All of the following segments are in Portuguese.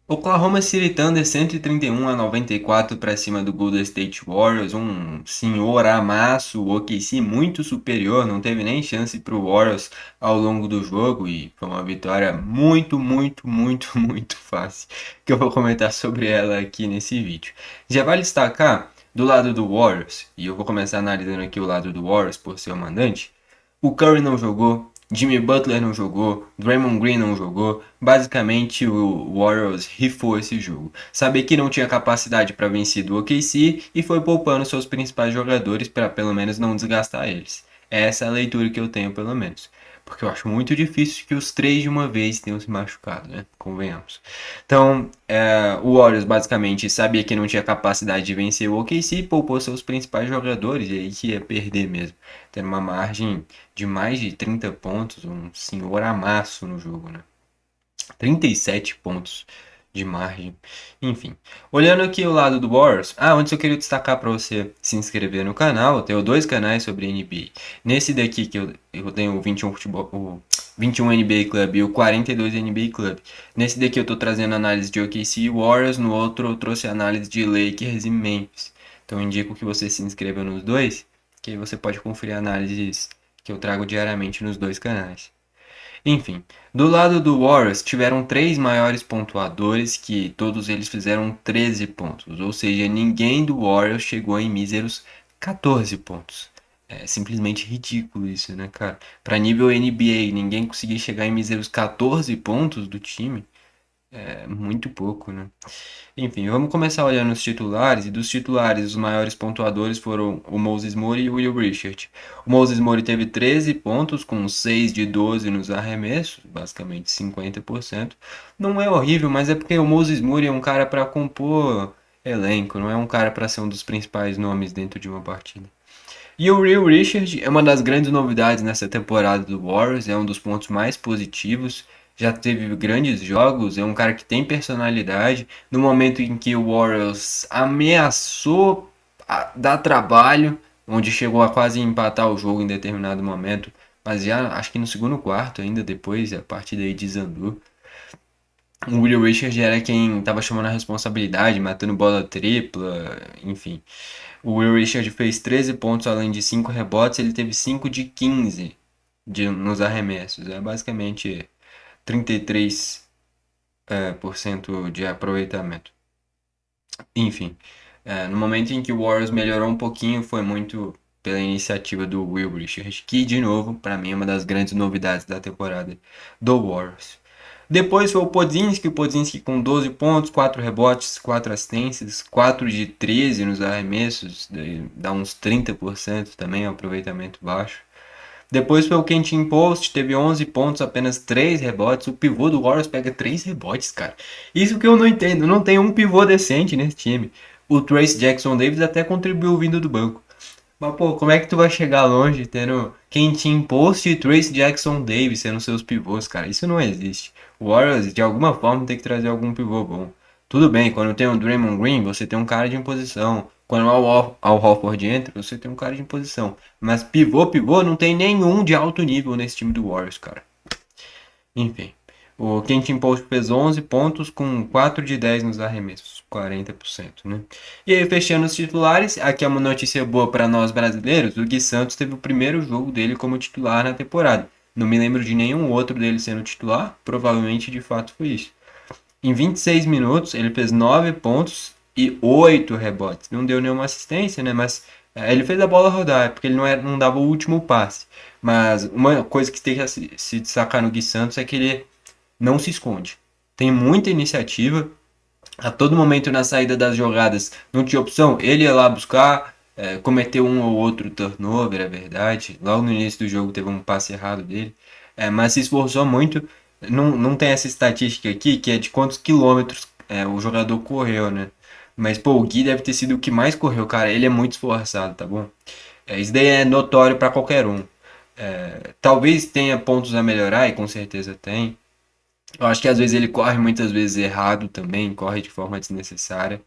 Oklahoma City Thunder 131-94 para cima do Golden State Warriors, um senhor amasso, o OKC muito superior, não teve nem chance para o Warriors ao longo do jogo e foi uma vitória muito fácil, que eu vou comentar sobre ela aqui nesse vídeo. Já vale destacar do lado do Warriors, e eu vou começar analisando aqui o lado do Warriors por ser o mandante, o Curry não jogou, Jimmy Butler não jogou, Draymond Green não jogou. Basicamente, o Warriors rifou esse jogo. Sabia que não tinha capacidade para vencer do OKC e foi poupando seus principais jogadores para pelo menos não desgastar eles. Essa é a leitura que eu tenho, pelo menos. Porque eu acho muito difícil que os três de uma vez tenham se machucado, né? Convenhamos. Então, o Warriors basicamente sabia que não tinha capacidade de vencer o OKC, poupou seus principais jogadores e aí que ia perder mesmo. Tendo uma margem de mais de 30 pontos, um senhor amasso no jogo, né? 37 pontos de margem. Enfim, olhando aqui o lado do Warriors, antes eu queria destacar para você se inscrever no canal. Eu tenho dois canais sobre NBA. Nesse daqui que eu tenho o 21 futebol, o 21 NBA Club e o 42 NBA Club. Nesse daqui eu tô trazendo análise de OKC e Warriors, no outro eu trouxe análise de Lakers e Memphis. Então eu indico que você se inscreva nos dois, que aí você pode conferir análises que eu trago diariamente nos dois canais. Enfim, do lado do Warriors tiveram três maiores pontuadores que todos eles fizeram 13 pontos, ou seja, ninguém do Warriors chegou em míseros 14 pontos. É simplesmente ridículo isso, né, cara? Para nível NBA, ninguém conseguir chegar em míseros 14 pontos do time é muito pouco, né? Enfim, vamos começar olhando os titulares. E dos titulares, os maiores pontuadores foram o Moses Moody e o Will Richard. O Moses Moody teve 13 pontos, com 6 de 12 nos arremessos, basicamente 50%. Não é horrível, mas é porque o Moses Moody é um cara para compor elenco, não é um cara para ser um dos principais nomes dentro de uma partida. E o Will Richard é uma das grandes novidades nessa temporada do Warriors, é um dos pontos mais positivos. Já teve grandes jogos, é um cara que tem personalidade. No momento em que o Warriors ameaçou dar trabalho, onde chegou a quase empatar o jogo em determinado momento, mas já acho que no segundo quarto, ainda depois, a partida aí desandou. O Will Richard era quem estava chamando a responsabilidade, matando bola tripla, enfim. O Will Richard fez 13 pontos além de 5 rebotes, ele teve 5 de 15 nos arremessos. É basicamente 33% por cento de aproveitamento. Enfim, no momento em que o Warriors melhorou um pouquinho, foi muito pela iniciativa do Will Richard, que, de novo, para mim é uma das grandes novidades da temporada do Warriors. Depois foi o Podzinski com 12 pontos, 4 rebotes, 4 assistências, 4 de 13 nos arremessos, dá uns 30% também, aproveitamento baixo. Depois foi o Kentin Post, teve 11 pontos, apenas 3 rebotes. O pivô do Warriors pega 3 rebotes, cara. Isso que eu não entendo, não tem um pivô decente nesse time. O Trace Jackson Davis até contribuiu vindo do banco. Mas, pô, como é que tu vai chegar longe tendo Kentin Post e Trace Jackson Davis sendo seus pivôs, cara? Isso não existe. O Warriors, de alguma forma, tem que trazer algum pivô bom. Tudo bem, quando tem o Draymond Green, você tem um cara de imposição. Quando o Al Horford entra, você tem um cara de imposição. Mas pivô, não tem nenhum de alto nível nesse time do Warriors, cara. Enfim. O Kentin Post fez 11 pontos com 4 de 10 nos arremessos, 40%, né? E aí, fechando os titulares, aqui é uma notícia boa para nós brasileiros. O Gui Santos teve o primeiro jogo dele como titular na temporada. Não me lembro de nenhum outro dele sendo titular, provavelmente de fato foi isso. Em 26 minutos, ele fez 9 pontos e 8 rebotes. Não deu nenhuma assistência, né? Mas ele fez a bola rodar, porque ele não dava o último passe. Mas uma coisa que tem que se destacar no Gui Santos é que ele não se esconde. Tem muita iniciativa. A todo momento na saída das jogadas não tinha opção. Ele ia lá buscar, cometeu um ou outro turnover, é verdade. Logo no início do jogo teve um passe errado dele. Mas se esforçou muito. Não tem essa estatística aqui, que é de quantos quilômetros o jogador correu, né? Mas, pô, o Gui deve ter sido o que mais correu, cara. Ele é muito esforçado, tá bom? Isso daí é notório para qualquer um. Talvez tenha pontos a melhorar, e com certeza tem. Eu acho que às vezes ele corre muitas vezes errado também, corre de forma desnecessária.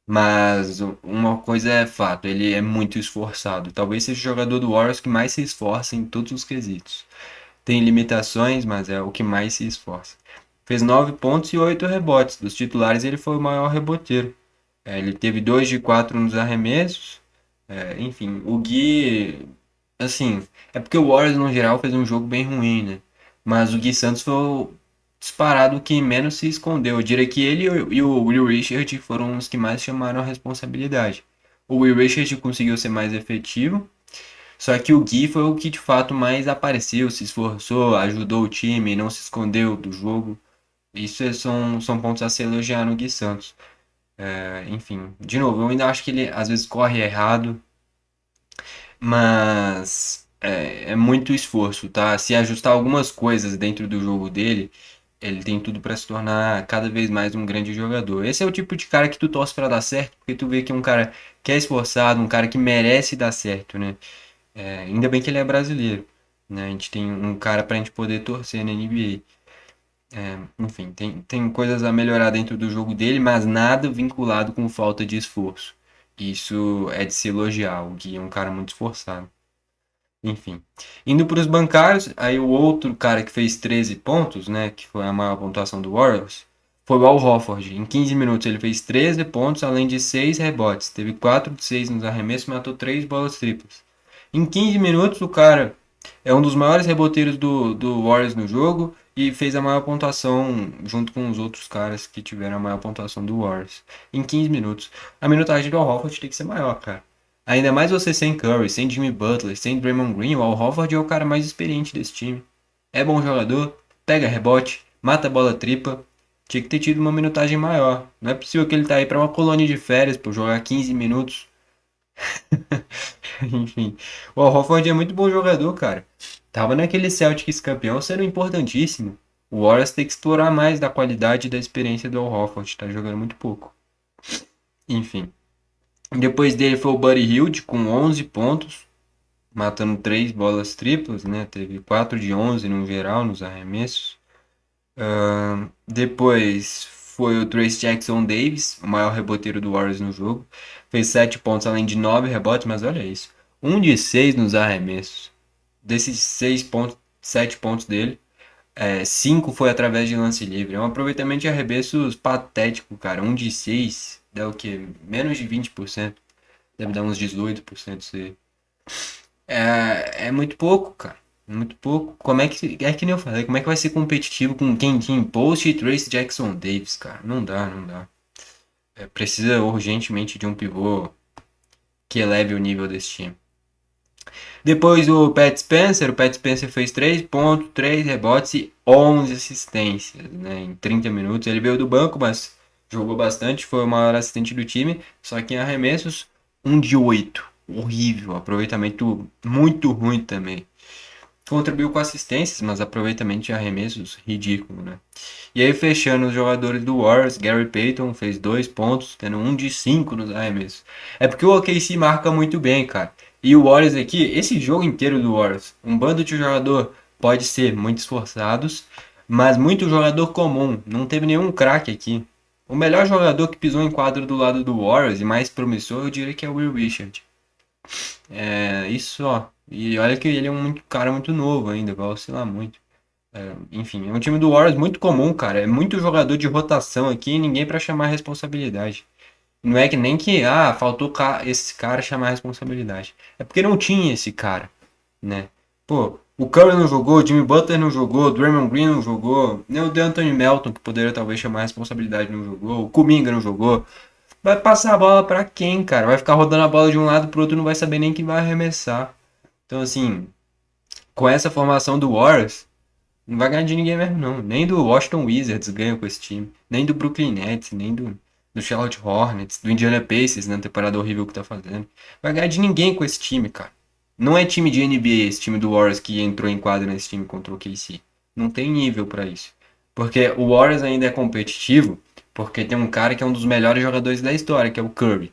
Mas uma coisa é fato, ele é muito esforçado. Talvez seja o jogador do Warriors que mais se esforça em todos os quesitos. Tem limitações, mas é o que mais se esforça. Fez 9 pontos e 8 rebotes. Dos titulares, ele foi o maior reboteiro. Ele teve 2 de 4 nos arremessos. Enfim, o Gui, assim, é porque o Warriors no geral fez um jogo bem ruim, né? Mas o Gui Santos foi o disparado que menos se escondeu. Eu diria que ele e o Will Richard foram os que mais chamaram a responsabilidade. O Will Richard conseguiu ser mais efetivo, só que o Gui foi o que de fato mais apareceu, se esforçou, ajudou o time, não se escondeu do jogo. São pontos a se elogiar no Gui Santos. Enfim, de novo, eu ainda acho que ele às vezes corre errado, mas é muito esforço, tá? Se ajustar algumas coisas dentro do jogo dele, ele tem tudo para se tornar cada vez mais um grande jogador. Esse é o tipo de cara que tu torce para dar certo, porque tu vê que é um cara que é esforçado, um cara que merece dar certo, né? Ainda bem que ele é brasileiro, né? A gente tem um cara pra gente poder torcer na NBA. Enfim, tem coisas a melhorar dentro do jogo dele, mas nada vinculado com falta de esforço. Isso é de se elogiar. O Gui é um cara muito esforçado. Enfim. Indo para os bancários, aí o outro cara que fez 13 pontos, né, que foi a maior pontuação do Warriors, foi o Al Horford. Em 15 minutos ele fez 13 pontos, além de 6 rebotes. Teve 4 de 6 nos arremessos e matou 3 bolas triplas. Em 15 minutos, o cara é um dos maiores reboteiros do Warriors no jogo e fez a maior pontuação junto com os outros caras que tiveram a maior pontuação do Warriors. Em 15 minutos. A minutagem do Al Horford tem que ser maior, cara. Ainda mais você sem Curry, sem Jimmy Butler, sem Draymond Green, o Al Horford é o cara mais experiente desse time. É bom jogador, pega rebote, mata a bola tripla. Tinha que ter tido uma minutagem maior. Não é possível que ele tá aí pra uma colônia de férias por jogar 15 minutos. Enfim, o Al Horford é muito bom jogador, cara. Tava naquele Celtics campeão sendo importantíssimo. O Warriors tem que explorar mais da qualidade e da experiência do Al Horford, tá jogando muito pouco. Enfim. Depois dele foi o Buddy Hield com 11 pontos, matando 3 bolas triplas, né? Teve 4 de 11 no geral nos arremessos. Depois foi o Trace Jackson Davis, o maior reboteiro do Warriors no jogo. Fez 7 pontos além de 9 rebotes, mas olha isso. 1 de 6 nos arremessos. Desses 6 pontos, 7 pontos dele, 5 foi através de lance livre. É um aproveitamento de arremessos patético, cara. 1 de 6 dá o quê? Menos de 20%. Deve dar uns 18% isso aí. É muito pouco, cara. Muito pouco. Como é que nem eu falei, como é que vai ser competitivo com Kentin Post e Trace Jackson Davis, cara? Não dá, não dá. Precisa urgentemente de um pivô que eleve o nível desse time. Depois o Pat Spencer fez 3 pontos, 3 rebotes e 11 assistências, né, em 30 minutos. Ele veio do banco, mas jogou bastante, foi o maior assistente do time, só que em arremessos, 1 de 8. Horrível, aproveitamento muito ruim também. Contribuiu com assistências, mas aproveitamento de arremessos ridículo, né? E aí fechando os jogadores do Warriors, Gary Payton fez 2 pontos, tendo 1 de 5 nos arremessos. É porque o OKC marca muito bem, cara. E o Warriors aqui, esse jogo inteiro do Warriors, um bando de jogador pode ser muito esforçados, mas muito jogador comum. Não teve nenhum craque aqui. O melhor jogador que pisou em quadro do lado do Warriors e mais promissor, eu diria que é o Will Richard. Isso, ó. E olha que ele é um cara muito novo ainda, vai oscilar muito. Enfim, é um time do Warriors muito comum, cara. É muito jogador de rotação aqui e ninguém pra chamar a responsabilidade. Não é que nem que, faltou esse cara chamar a responsabilidade. É porque não tinha esse cara, né? Pô, o Curry não jogou, o Jimmy Butler não jogou, o Draymond Green não jogou, nem o DeAnthony Melton, que poderia talvez chamar a responsabilidade, não jogou, o Kuminga não jogou. Vai passar a bola pra quem, cara? Vai ficar rodando a bola de um lado pro outro, não vai saber nem quem vai arremessar. Então, assim, com essa formação do Warriors, não vai ganhar de ninguém mesmo, não. Nem do Washington Wizards ganha com esse time. Nem do Brooklyn Nets, nem do Charlotte Hornets, do Indiana Pacers na temporada horrível que tá fazendo. Vai ganhar de ninguém com esse time, cara. Não é time de NBA esse time do Warriors que entrou em quadra nesse time contra o KC. Não tem nível pra isso. Porque o Warriors ainda é competitivo, porque tem um cara que é um dos melhores jogadores da história, que é o Curry.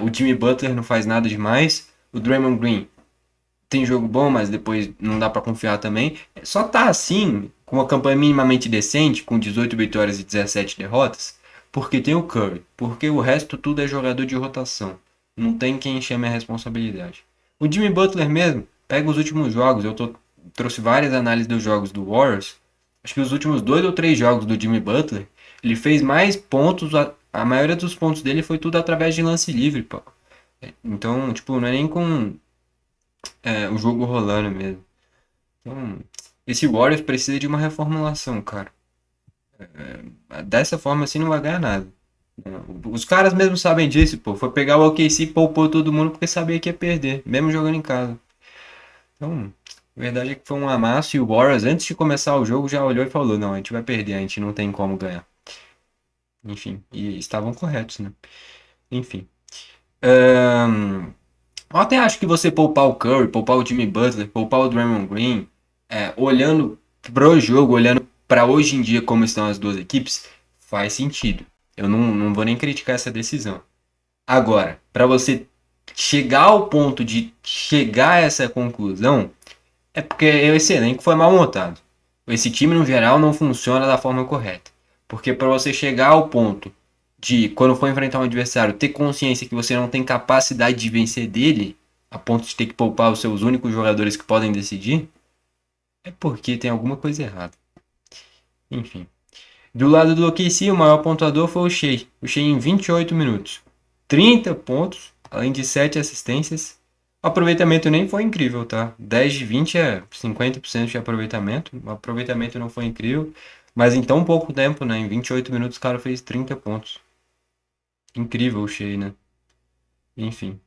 O Jimmy Butler não faz nada demais. O Draymond Green tem jogo bom, mas depois não dá pra confiar também. Só tá assim, com uma campanha minimamente decente, com 18 vitórias e 17 derrotas, porque tem o Curry. Porque o resto tudo é jogador de rotação. Não tem quem chame a responsabilidade. O Jimmy Butler mesmo, pega os últimos jogos, trouxe várias análises dos jogos do Warriors. acho que os últimos 2 ou 3 jogos do Jimmy Butler, ele fez mais pontos, a maioria dos pontos dele foi tudo através de lance livre, pô. Então, tipo, não é nem com o jogo rolando mesmo. Então, esse Warriors precisa de uma reformulação, cara. Dessa forma assim não vai ganhar nada. Os caras mesmo sabem disso, pô. Foi pegar o OKC, poupou todo mundo porque sabia que ia perder, mesmo jogando em casa. Então, a verdade é que foi um amasso e o Warriors, antes de começar o jogo, já olhou e falou: não, a gente vai perder, a gente não tem como ganhar. Enfim, e estavam corretos, né? Enfim. Ahn, eu até acho que você poupar o Curry, poupar o Jimmy Butler, poupar o Draymond Green, olhando pro jogo, olhando para hoje em dia como estão as duas equipes, faz sentido. Eu não vou nem criticar essa decisão. Agora, para você chegar ao ponto de chegar a essa conclusão, é porque esse elenco foi mal montado. Esse time, no geral, não funciona da forma correta. Porque para você chegar ao ponto de, quando for enfrentar um adversário, ter consciência que você não tem capacidade de vencer dele, a ponto de ter que poupar os seus únicos jogadores que podem decidir, é porque tem alguma coisa errada. Enfim. Do lado do OKC, o maior pontuador foi o Shea. O Shea em 28 minutos. 30 pontos, além de 7 assistências. O aproveitamento nem foi incrível, tá? 10 de 20 é 50% de aproveitamento. O aproveitamento não foi incrível. Mas em tão pouco tempo, né? Em 28 minutos, o cara fez 30 pontos. Incrível o Shea, né? Enfim.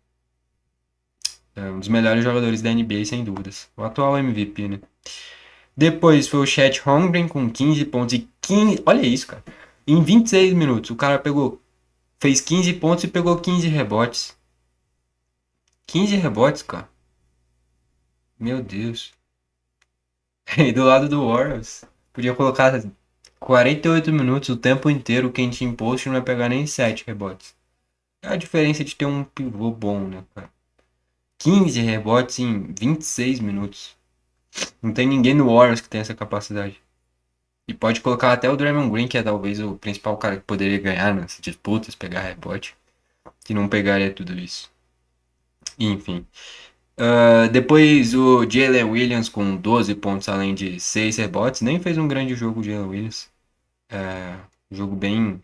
É um dos melhores jogadores da NBA, sem dúvidas. O atual MVP, né? Depois foi o Chet Holmgren com 15 pontos e 15. Olha isso, cara. Em 26 minutos, o cara fez 15 pontos e pegou 15 rebotes. 15 rebotes, cara. Meu Deus. E do lado do Warriors, podia colocar 48 minutos o tempo inteiro, quem tinha imposto não ia pegar nem 7 rebotes. É a diferença de ter um pivô bom, né, cara? 15 rebotes em 26 minutos. Não tem ninguém no Warriors que tem essa capacidade. E pode colocar até o Draymond Green, que é talvez o principal cara que poderia ganhar nas disputas, pegar rebote, que não pegaria tudo isso. Enfim. Depois o Jalen Williams com 12 pontos além de 6 rebotes. Nem fez um grande jogo o Jalen Williams. Um jogo bem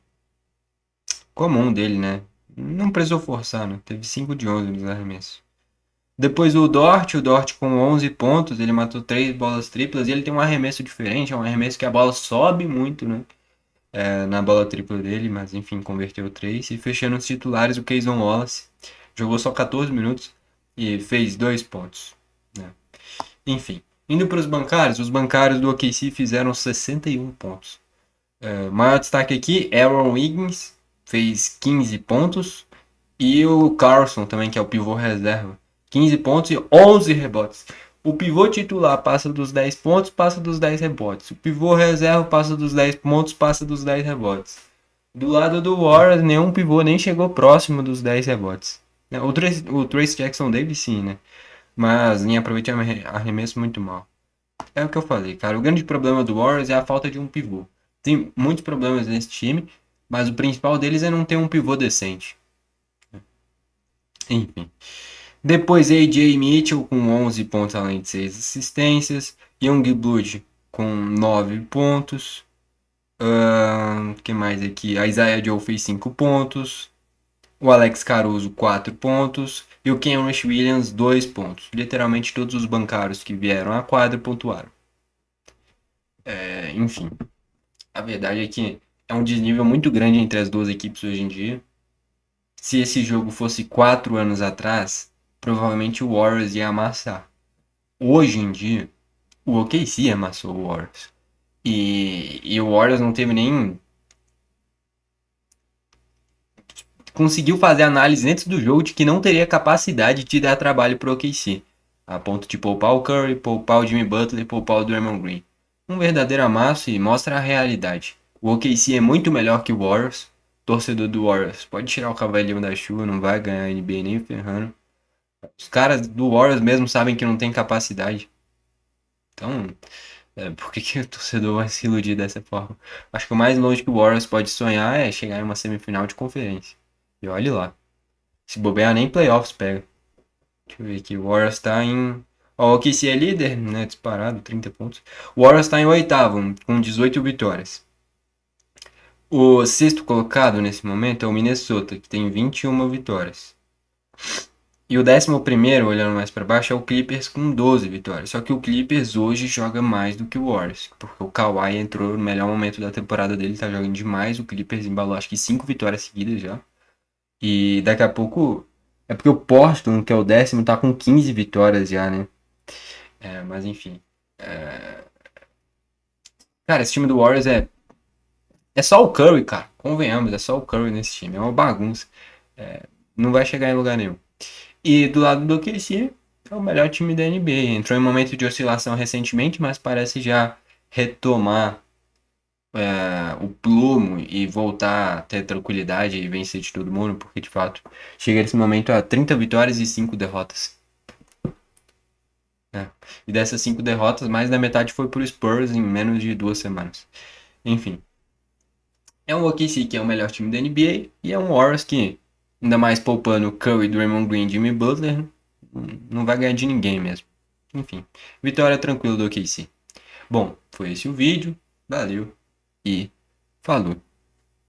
comum dele, né? Não precisou forçar, né? Teve 5 de 11 nos arremessos. Depois o Dort com 11 pontos, ele matou 3 bolas triplas e ele tem um arremesso diferente, é um arremesso que a bola sobe muito, né? Na bola tripla dele, mas enfim, converteu 3. E fechando os titulares, o Keyson Wallace jogou só 14 minutos e fez 2 pontos. Né? Enfim, indo para os bancários do OKC fizeram 61 pontos. Maior destaque aqui, Aaron Wiggins fez 15 pontos e o Carlson também, que é o pivô reserva, 15 pontos e 11 rebotes. O pivô titular passa dos 10 pontos, passa dos 10 rebotes. O pivô reserva passa dos 10 pontos, passa dos 10 rebotes. Do lado do Warriors, nenhum pivô nem chegou próximo dos 10 rebotes. O Trace Jackson Davis sim, né? Mas em aproveitamento arremesso muito mal. É o que eu falei, cara. O grande problema do Warriors é a falta de um pivô. Tem muitos problemas nesse time, mas o principal deles é não ter um pivô decente. Enfim. Depois A.J. Mitchell com 11 pontos além de 6 assistências. Youngblood com 9 pontos. Que mais aqui? A Isaiah Joe fez 5 pontos. O Alex Caruso 4 pontos. E o Kenrich Williams 2 pontos. Literalmente todos os bancários que vieram à quadra pontuaram. Enfim, a verdade é que é um desnível muito grande entre as duas equipes hoje em dia. Se esse jogo fosse 4 anos atrás, provavelmente o Warriors ia amassar. Hoje em dia, o OKC amassou o Warriors. E o Warriors não teve nem. Conseguiu fazer análise antes do jogo de que não teria capacidade de dar trabalho pro OKC. A ponto de poupar o Curry, poupar o Jimmy Butler e poupar o Draymond Green. Um verdadeiro amasso e mostra a realidade. O OKC é muito melhor que o Warriors. Torcedor do Warriors pode tirar o cavalinho da chuva, não vai ganhar a NBA nem ferrando. Os caras do Warriors mesmo sabem que não tem capacidade. Então, por que o torcedor vai se iludir dessa forma? Acho que o mais longe que o Warriors pode sonhar é chegar em uma semifinal de conferência. E olhe lá. Se bobear, nem playoffs pega. Deixa eu ver aqui. O Warriors tá em O OKC é líder, né? Disparado, 30 pontos. O Warriors está em oitavo, com 18 vitórias. O sexto colocado nesse momento é o Minnesota, que tem 21 vitórias. E o 11º, olhando mais para baixo, é o Clippers com 12 vitórias. Só que o Clippers hoje joga mais do que o Warriors, porque o Kawhi entrou no melhor momento da temporada dele, tá jogando demais. O Clippers embalou acho que 5 vitórias seguidas já. E daqui a pouco. É porque o Portland, que é o 10º, tá com 15 vitórias já, né? Mas enfim. Cara, esse time do Warriors é só o Curry, cara. Convenhamos, é só o Curry nesse time. É uma bagunça. Não vai chegar em lugar nenhum. E do lado do OKC, é o melhor time da NBA. Entrou em um momento de oscilação recentemente, mas parece já retomar o plumo e voltar a ter tranquilidade e vencer de todo mundo, porque de fato chega nesse momento a 30 vitórias e 5 derrotas. Né? E dessas 5 derrotas, mais da metade foi pro Spurs em menos de 2 semanas. Enfim, é um OKC que é o melhor time da NBA e é um Warriors que, ainda mais poupando Curry, Draymond Green e Jimmy Butler, não vai ganhar de ninguém mesmo. Enfim, vitória tranquila do OKC. Bom, foi esse o vídeo. Valeu e falou.